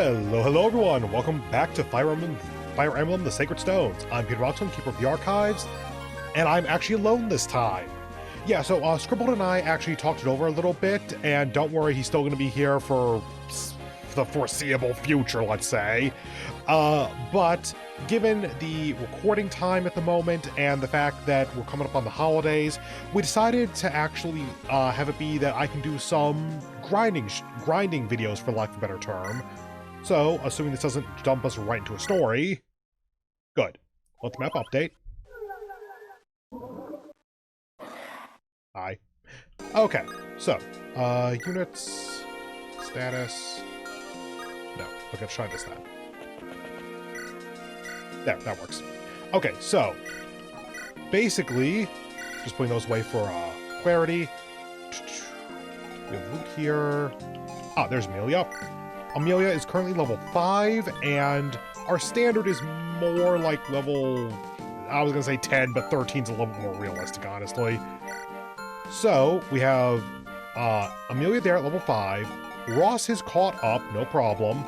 Hello everyone! Welcome back to Fire Emblem The Sacred Stones. I'm Peter Moxilin, Keeper of the Archives, and I'm actually alone this time. Yeah, so Scribbled and I actually talked it over a little bit, and don't worry, he's still going to be here for the foreseeable future, let's say. But given the recording time at the moment and the fact that we're coming up on the holidays, we decided to actually have it be that I can do some grinding videos, for lack of a better term. So, assuming this doesn't dump us right into a story, good. Let the map update. Hi. Okay, so, units, status, no, okay, let's try this time. There, that works. Okay, so, basically, just putting those away for clarity. We have Luke here. Ah, there's Amelia. Amelia is currently level 5, and our standard is more like level, I was going to say 10, but 13's a little bit more realistic, honestly. So, we have Amelia there at level 5. Ross has caught up, no problem.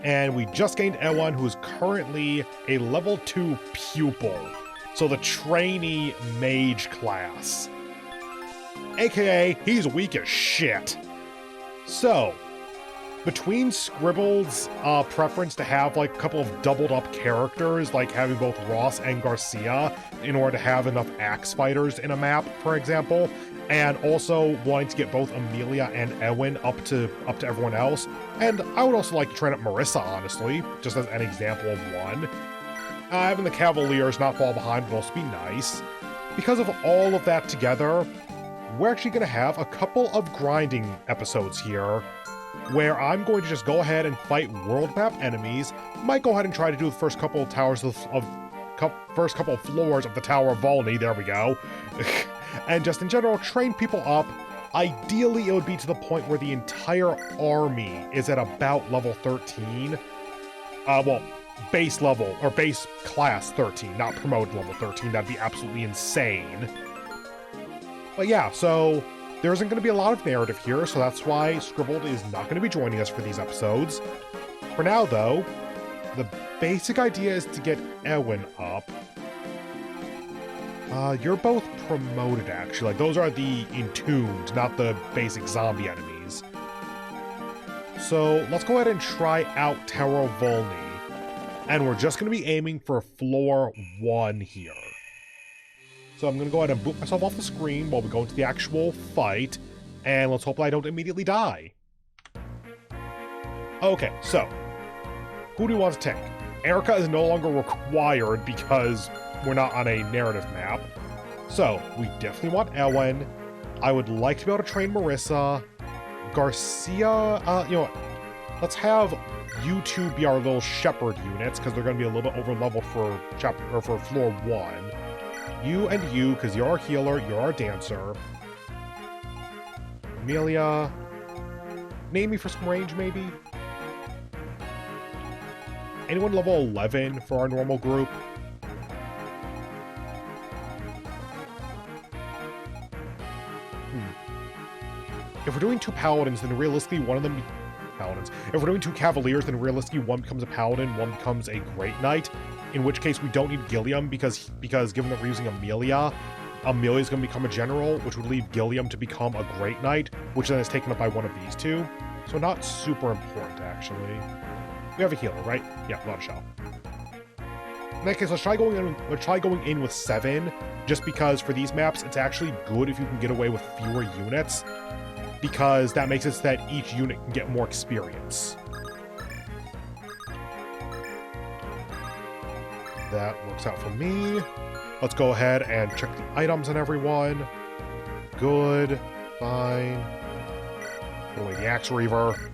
And we just gained Ewan, who is currently a level 2 pupil. So the trainee mage class. AKA, he's weak as shit. So, between Scribbled's preference to have like a couple of doubled up characters, like having both Ross and Garcia in order to have enough axe fighters in a map, for example, and also wanting to get both Amelia and Ewan up to everyone else, and I would also like to train up Marissa, honestly, just as an example of one. Having the Cavaliers not fall behind would also be nice. Because of all of that together, we're actually going to have a couple of grinding episodes here, where I'm going to just go ahead and fight world map enemies. Might go ahead and try to do the first couple of first couple of floors of the Tower of Valni. There we go. And just in general, train people up. Ideally, it would be to the point where the entire army is at about level 13. Well, base level, or base class 13, not promoted level 13. That'd be absolutely insane. But yeah, so there isn't going to be a lot of narrative here, so that's why Scribbled is not going to be joining us for these episodes. For now, though, the basic idea is to get Ewan up. You're both promoted, actually. Like, those are the entombed, not the basic zombie enemies. So, let's go ahead and try out Tower of Valni. And we're just going to be aiming for floor 1 here. So I'm going to go ahead and boot myself off the screen while we go into the actual fight. And let's hope I don't immediately die. Okay, so, who do we want to take? Erica is no longer required because we're not on a narrative map. So, we definitely want Ewan. I would like to be able to train Marissa. Garcia, you know what? Let's have you two be our little shepherd units, because they're going to be a little bit over-leveled for floor 1. You and you, because you're our healer, you're our dancer. Amelia. Name me for some range, maybe? Anyone level 11 for our normal group? If we're doing 2 paladins, then realistically one of them... Paladins. If we're doing 2 cavaliers, then realistically one becomes a paladin, one becomes a great knight. In which case we don't need Gilliam, because given that we're using Amelia's going to become a general, which would leave Gilliam to become a great knight, which then is taken up by one of these two. So not super important, actually. We have a healer, right? Yeah, not a shell. In that case, let's try going in with 7, just because for these maps, it's actually good if you can get away with fewer units, because that makes it so that each unit can get more experience. That works out for me. Let's go ahead and check the items on everyone. Good. Fine. Put away the Axe Reaver.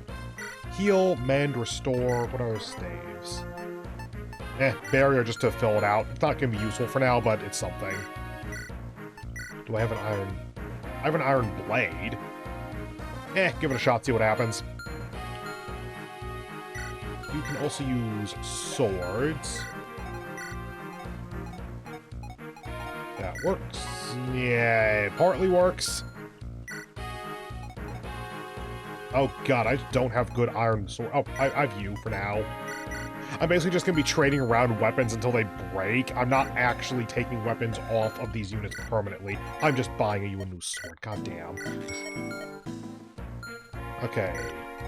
Heal, mend, restore. What are staves? Barrier just to fill it out. It's not going to be useful for now, but it's something. Do I have an iron? I have an iron blade. Give it a shot, see what happens. You can also use swords. That works. Yeah, it partly works. Oh god, I don't have good iron sword. Oh, I have you for now. I'm basically just going to be trading around weapons until they break. I'm not actually taking weapons off of these units permanently. I'm just buying you a new sword. God damn. Okay.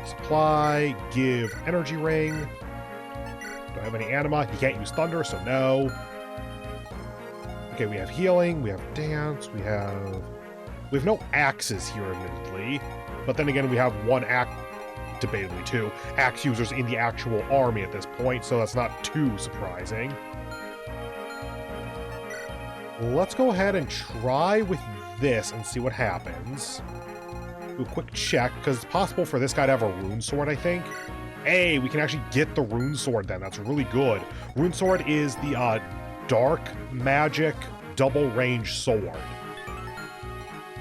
Supply. Give energy ring. Don't have any anima. You can't use thunder, so no. Okay, we have healing. We have dance. We have no axes here, admittedly. But then again, we have one axe. Debatably two axe users in the actual army at this point, so that's not too surprising. Let's go ahead and try with this and see what happens. Do a quick check, because it's possible for this guy to have a rune sword, I think. Hey, we can actually get the rune sword then. That's really good. Rune sword is the dark magic double range sword.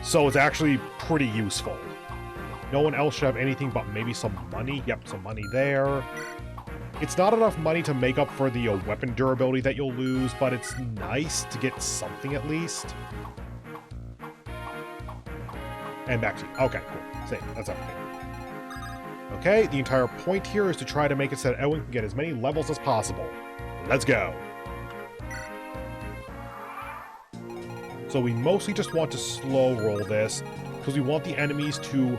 So it's actually pretty useful. No one else should have anything but maybe some money. Yep, some money there. It's not enough money to make up for the weapon durability that you'll lose, but it's nice to get something at least. And back to you. Okay, cool. Same. That's everything. Okay, the entire point here is to try to make it so that everyone can get as many levels as possible. Let's go. So we mostly just want to slow roll this, because we want the enemies to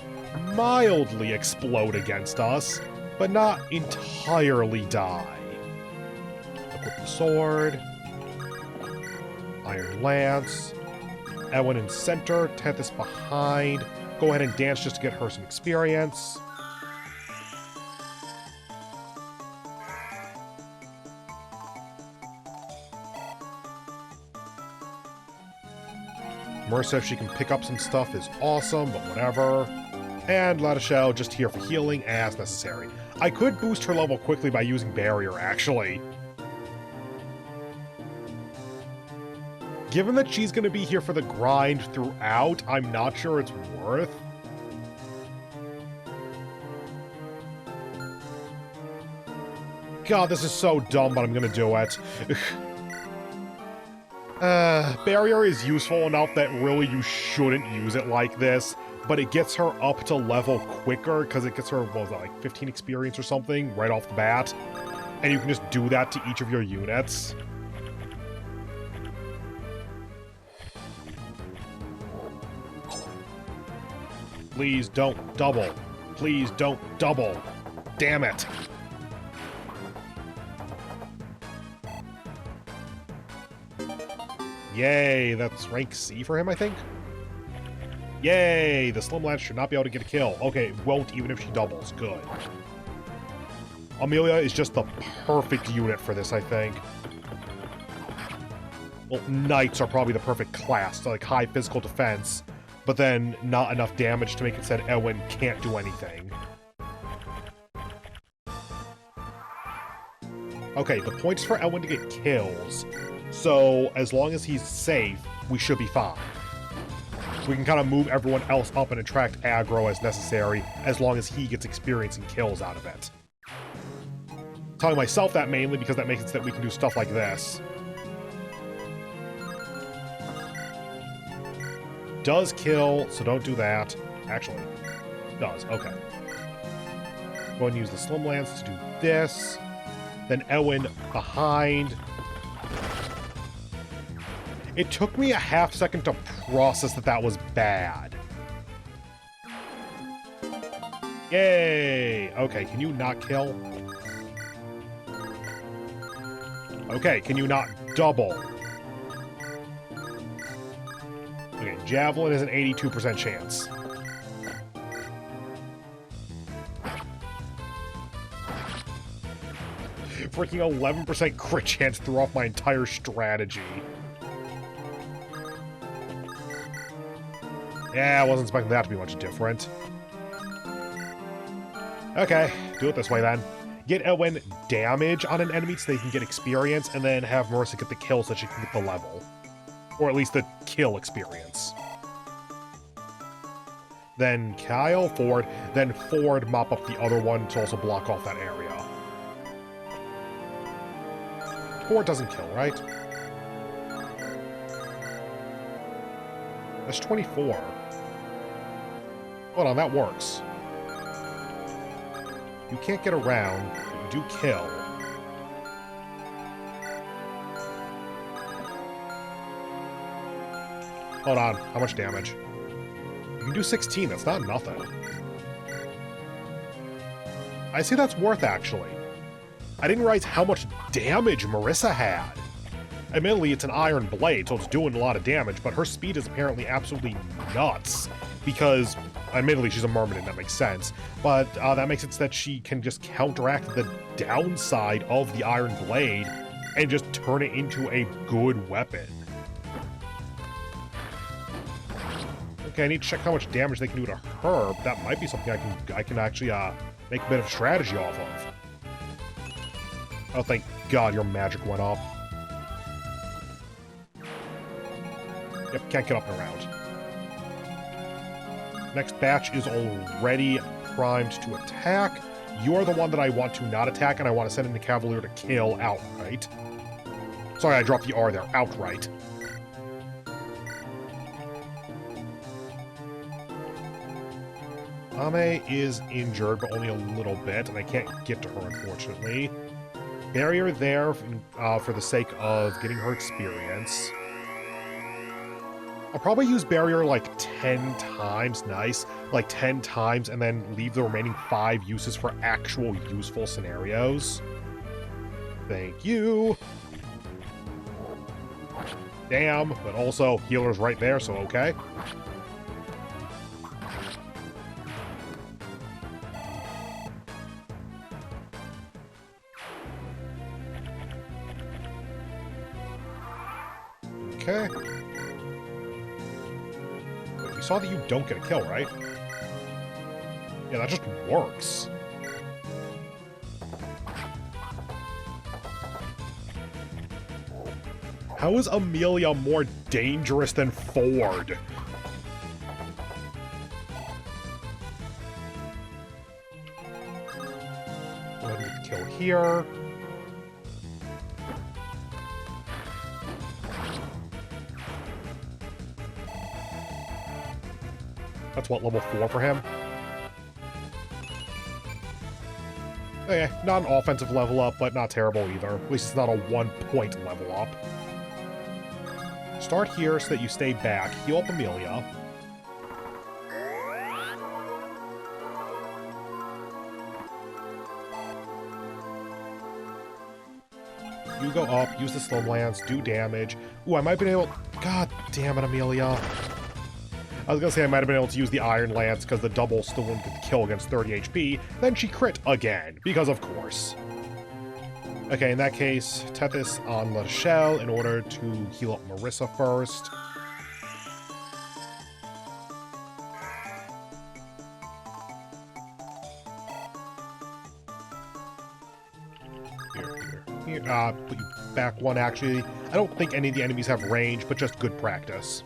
mildly explode against us, but not entirely die. Equip the sword. Iron Lance. Ewan in center, Tethys behind. Go ahead and dance just to get her some experience. Marissa, if she can pick up some stuff, is awesome, but whatever. And Latishel just here for healing as necessary. I could boost her level quickly by using Barrier, actually. Given that she's going to be here for the grind throughout, I'm not sure it's worth. God, this is so dumb, but I'm going to do it. Barrier is useful enough that really you shouldn't use it like this, but it gets her up to level quicker because it gets her, what was that, like 15 experience or something right off the bat? And you can just do that to each of your units. Please don't double. Please don't double. Damn it. Yay, that's rank C for him, I think? Yay, the Slim Lance should not be able to get a kill. Okay, it won't even if she doubles. Good. Amelia is just the perfect unit for this, I think. Well, Knights are probably the perfect class, like high physical defense, but then not enough damage to make it said Ewan can't do anything. Okay, the point is for Ewan to get kills, so as long as he's safe, we should be fine. We can kind of move everyone else up and attract aggro as necessary, as long as he gets experience and kills out of it. I'm telling myself that mainly because that makes it so that we can do stuff like this. Does kill, so don't do that. Actually, does, okay. Go ahead and use the Slim Lance to do this. Then Ewan behind. It took me a half second to process that that was bad. Yay! Okay, can you not kill? Okay, can you not double? Okay, Javelin is an 82% chance. Freaking 11% crit chance threw off my entire strategy. Yeah, I wasn't expecting that to be much different. Okay, do it this way then. Get Ewan damage on an enemy so they can get experience, and then have Marissa get the kill so she can get the level. Or at least the kill experience. Then Kyle forward, then Ford mop up the other one to also block off that area. Ford doesn't kill, right? That's 24. Hold on, that works. You can't get around, but you do kill. Hold on, how much damage? You can do 16, that's not nothing. I see that's worth, actually. I didn't realize how much damage Marissa had. Admittedly, it's an iron blade, so it's doing a lot of damage, but her speed is apparently absolutely nuts. Because, admittedly, she's a mermaid, and that makes sense. But that makes it so that she can just counteract the downside of the iron blade and just turn it into a good weapon. Okay, I need to check how much damage they can do to her, but that might be something I can actually make a bit of strategy off of. Oh, thank God your magic went off. Yep, can't get up and around. Next batch is already primed to attack. You're the one that I want to not attack, and I want to send in the Cavalier to kill outright. Sorry, I dropped the R there. Outright. Ame is injured, but only a little bit, and I can't get to her, unfortunately. Barrier there for the sake of getting her experience. I'll probably use barrier like 10 times, nice, like 10 times, and then leave the remaining 5 uses for actual useful scenarios. Thank you. Damn, but also healer's right there, so okay. Okay. Wait, we saw that you don't get a kill, right? Yeah, that just works. How is Amelia more dangerous than Ford? Go ahead and get the kill here. That's what, level 4 for him? Okay, not an offensive level up, but not terrible either. At least it's not a 1-point level up. Start here so that you stay back. Heal up Amelia. You go up, use the Slum Lance, do damage. Ooh, I might have been able... God damn it, Amelia. I was gonna say I might have been able to use the Iron Lance because the double still wouldn't get the kill against 30 HP. Then she crit again, because of course. Okay, in that case, Tethys on La Shell in order to heal up Marissa first. Here. Put you back one, actually. I don't think any of the enemies have range, but just good practice.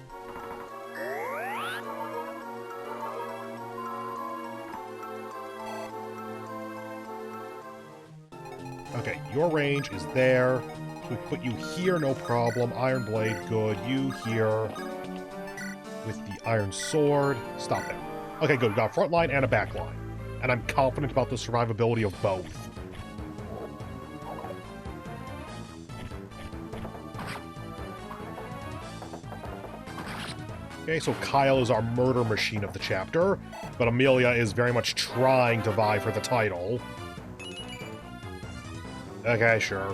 Okay, your range is there. We put you here, no problem. Iron Blade, good. You here with the Iron Sword. Stop there. Okay, good. We got a front line and a back line. And I'm confident about the survivability of both. Okay, so Kyle is our murder machine of the chapter, but Amelia is very much trying to vie for the title. Okay, sure.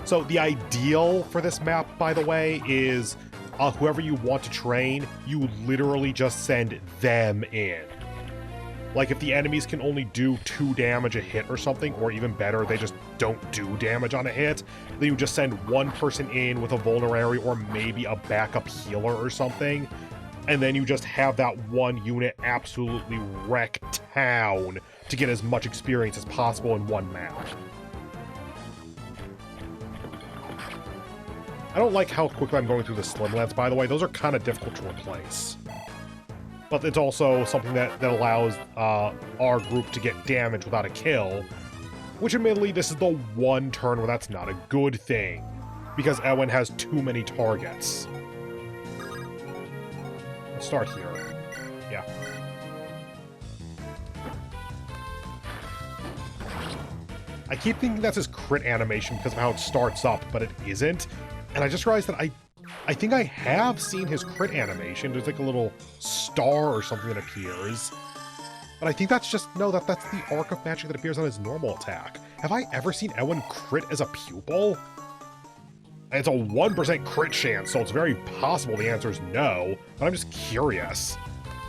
So the ideal for this map, by the way, is whoever you want to train, you literally just send them in. Like, if the enemies can only do 2 damage a hit or something, or even better, they just don't do damage on a hit, then you just send one person in with a vulnerary or maybe a backup healer or something, and then you just have that one unit absolutely wreck town to get as much experience as possible in one map. I don't like how quickly I'm going through the Slim Lance, by the way. Those are kind of difficult to replace. But it's also something that allows our group to get damage without a kill, which admittedly, this is the one turn where that's not a good thing. because Ewen has too many targets. Let's start here. Yeah. I keep thinking that's his crit animation because of how it starts up, but it isn't. And I just realized that I think I have seen his crit animation. There's like a little star or something that appears. But I think that's just, no, that's the arc of magic that appears on his normal attack. Have I ever seen Ewen crit as a pupil? And it's a 1% crit chance, so it's very possible the answer is no, but I'm just curious.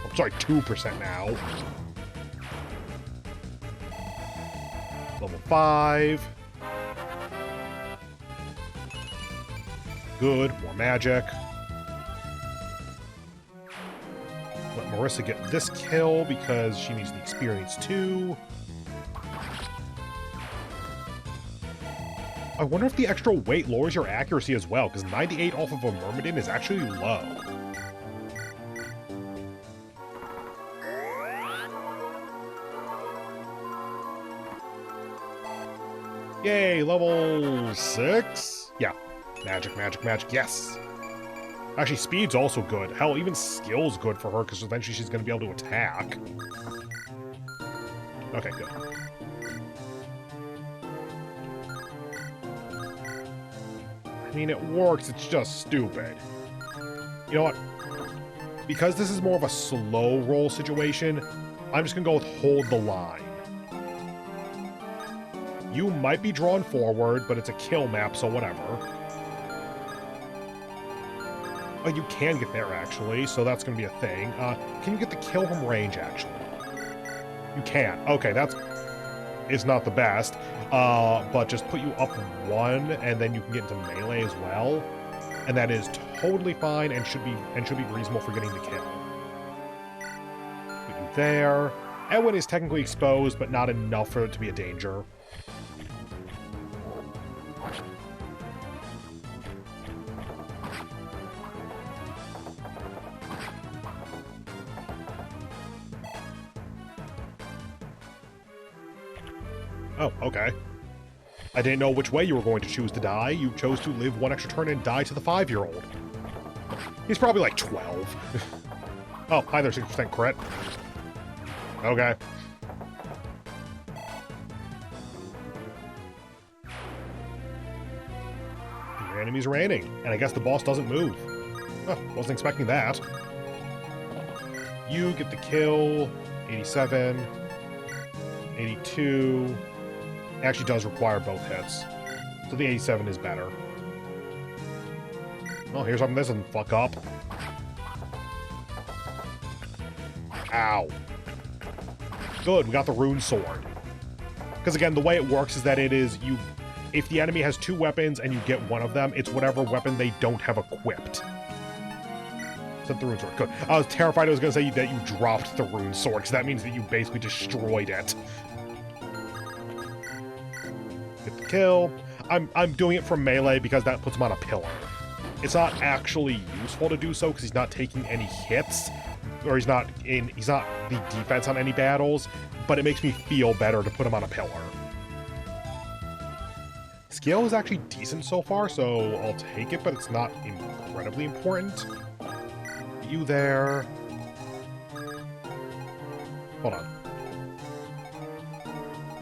I'm sorry, 2% now. Level 5. Good, more magic. Let Marissa get this kill because she needs the experience too. I wonder if the extra weight lowers your accuracy as well, because 98 off of a Myrmidon is actually low. Yay, level 6? Yeah. Magic, magic, magic, yes! Actually, speed's also good. Hell, even skill's good for her, because eventually she's going to be able to attack. Okay, good. I mean, it works, it's just stupid. You know what? Because this is more of a slow roll situation, I'm just going to go with hold the line. You might be drawn forward, but it's a kill map, so whatever. Oh, you can get there, actually, so that's going to be a thing. Can you get the kill from range, actually? You can. Okay, it's not the best, but just put you up 1, and then you can get into melee as well. And that is totally fine and should be reasonable for getting the kill. Put you there. Ewen is technically exposed, but not enough for it to be a danger. Oh, okay. I didn't know which way you were going to choose to die. You chose to live 1 extra turn and die to the 5-year-old. He's probably like 12. Oh, hi there, 6% crit. Okay. Your enemy's raining, and I guess the boss doesn't move. Oh, wasn't expecting that. You get the kill. 87. 82. It actually does require both hits. So the 87 is better. Oh, here's something that doesn't fuck up. Ow. Good, we got the rune sword. Because again, the way it works is that it is if the enemy has 2 weapons and you get one of them, it's whatever weapon they don't have equipped. Except the rune sword. Good. I was terrified I was going to say that you dropped the rune sword, because that means that you basically destroyed it. Get the kill. I'm doing it from melee because that puts him on a pillar. It's not actually useful to do so because he's not taking any hits, or he's not the defense on any battles, but it makes me feel better to put him on a pillar. Skill is actually decent so far, so I'll take it, but it's not incredibly important. You there. Hold on.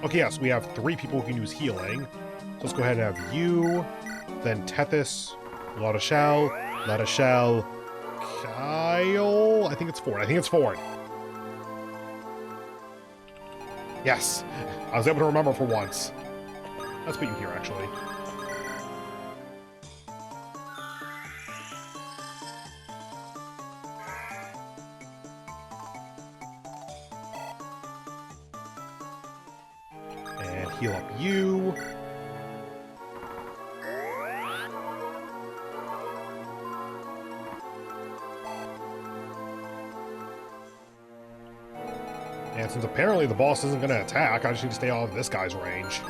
Okay, yes, we have 3 people who can use healing. So let's go ahead and have you, then Tethys, Ladashel, Kyle. I think it's Ford. Yes, I was able to remember for once. Let's put you here, actually. And heal up you. And since apparently the boss isn't going to attack, I just need to stay out of this guy's range.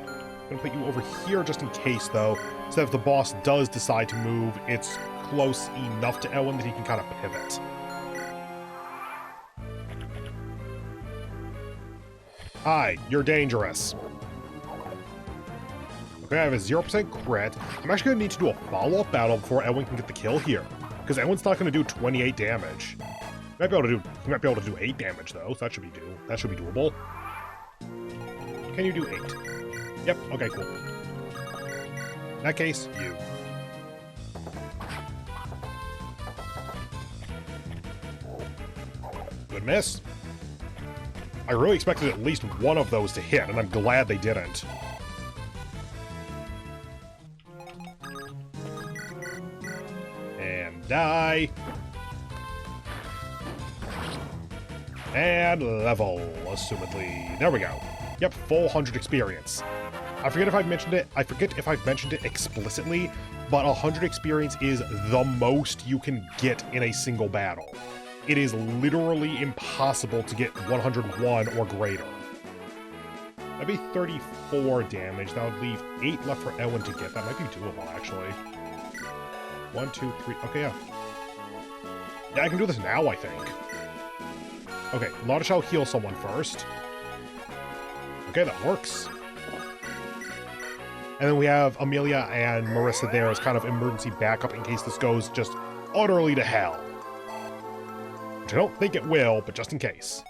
I'm going to put you over here just in case, though, so that if the boss does decide to move, it's close enough to Ewen that he can kind of pivot. Hi, you're dangerous. Okay, I have a 0% crit. I'm actually going to need to do a follow-up battle before Edwin can get the kill here. Because Edwin's not going to do 28 damage. He might be able to do 8 damage, though, so that should be doable. Can you do 8? Yep, okay, cool. In that case, you. Good miss. I really expected at least one of those to hit, and I'm glad they didn't. And die. And level, assumedly. There we go. Yep, full 100 experience. I forget if I've mentioned it explicitly, but 100 experience is the most you can get in a single battle. It is literally impossible to get 101 or greater. That'd be 34 damage. That would leave 8 left for Edwin to get. That might be doable, actually. 1, 2, 3. Okay, yeah. Yeah, I can do this now, I think. Okay, Lotta shall heal someone first. Okay, that works. And then we have Amelia and Marissa there as kind of emergency backup in case this goes just utterly to hell. Which I don't think it will, but just in case.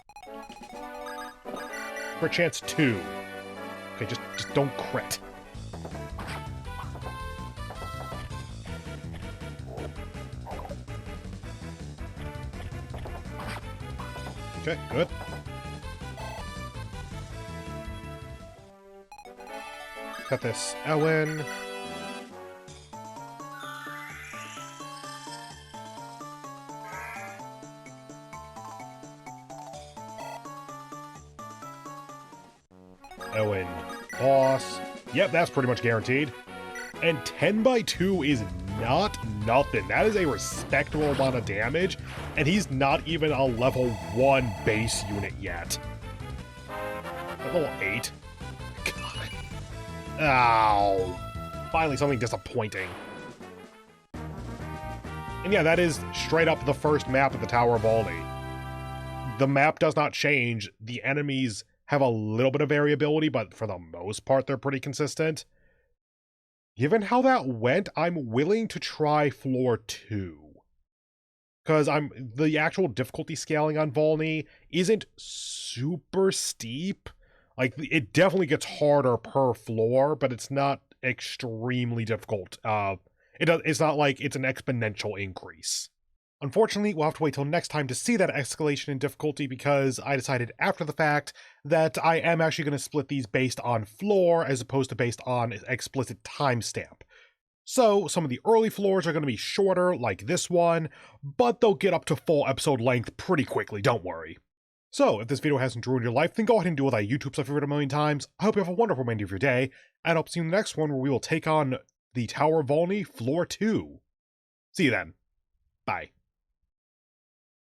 For a chance 2. Okay, just don't crit. Okay, good. Got this Ellen. Owen, boss. Yep, that's pretty much guaranteed. And 10 by 2 is not nothing. That is a respectable amount of damage, and he's not even a level 1 base unit yet. Level 8. God. Ow. Finally something disappointing. And yeah, that is straight up the first map of the Tower of Valni. The map does not change. The enemies have a little bit of variability, but for the most part, they're pretty consistent. Given how that went, I'm willing to try floor 2. Because the actual difficulty scaling on Valni isn't super steep. Like, it definitely gets harder per floor, but it's not extremely difficult. It's not like it's an exponential increase. Unfortunately, we'll have to wait till next time to see that escalation in difficulty because I decided after the fact that I am actually going to split these based on floor as opposed to based on explicit timestamp. So some of the early floors are going to be shorter, like this one, but they'll get up to full episode length pretty quickly, don't worry. So if this video hasn't ruined your life, then go ahead and do what I YouTube stuff a million times. I hope you have a wonderful remainder of your day, and I'll see you in the next one where we will take on the Tower of Valni Floor 2. See you then. Bye.